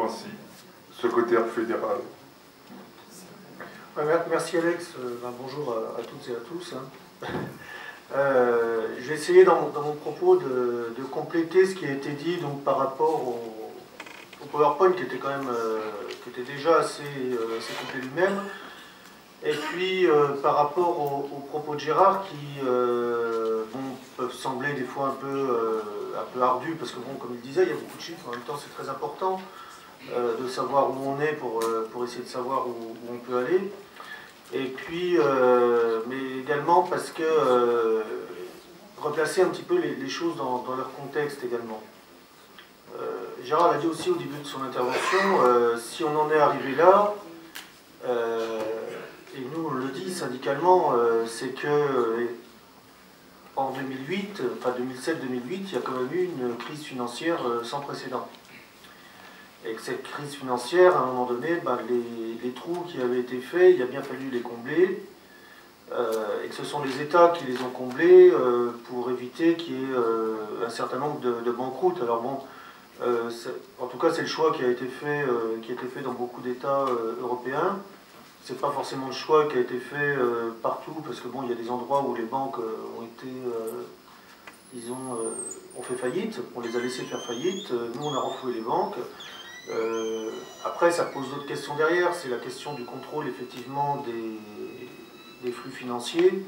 ainsi ce côté fédéral. Merci Alex, bonjour à toutes et à tous. Je vais essayer dans mon propos de compléter ce qui a été dit donc, par rapport au PowerPoint qui était quand même qui était déjà assez complet lui-même, et puis par rapport aux propos de Gérard qui peuvent sembler des fois un peu ardus, parce que comme il disait, il y a beaucoup de chiffres, en même temps c'est très important de savoir où on est pour essayer de savoir où on peut aller. Et puis, mais également parce que replacer un petit peu les choses dans leur contexte également. Gérard l'a dit aussi au début de son intervention, si on en est arrivé là, et nous on le dit syndicalement, c'est que en 2008, enfin 2007-2008, il y a quand même eu une crise financière sans précédent. Et que cette crise financière, à un moment donné, les trous qui avaient été faits, il a bien fallu les combler, et que ce sont les États qui les ont comblés pour éviter qu'il y ait un certain nombre de banqueroutes. Alors bon, en tout cas c'est le choix qui a été fait dans beaucoup d'États européens. C'est pas forcément le choix qui a été fait partout, parce que bon, il y a des endroits où les banques ont été, ont fait faillite, on les a laissés faire faillite, nous on a renfloué les banques. Après, ça pose d'autres questions derrière, c'est la question du contrôle effectivement des flux financiers,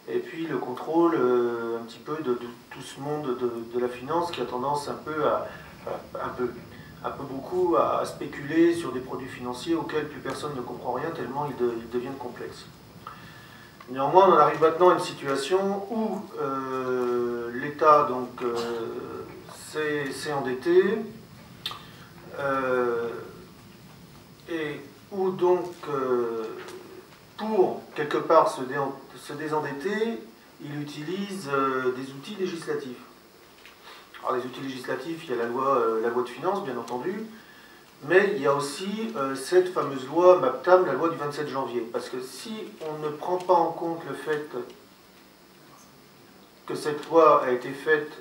et puis le contrôle un petit peu de tout ce monde de la finance qui a tendance un peu beaucoup à spéculer sur des produits financiers auxquels plus personne ne comprend rien tellement ils deviennent complexes. Néanmoins, on en arrive maintenant à une situation où l'État s'est endetté, et où donc, pour quelque part se désendetter, il utilise des outils législatifs. Alors les outils législatifs, il y a la loi de finances, bien entendu, mais il y a aussi cette fameuse loi MAPTAM, la loi du 27 janvier. Parce que si on ne prend pas en compte le fait que cette loi a été faite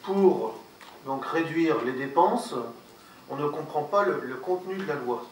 pour donc réduire les dépenses, on ne comprend pas le contenu de la loi.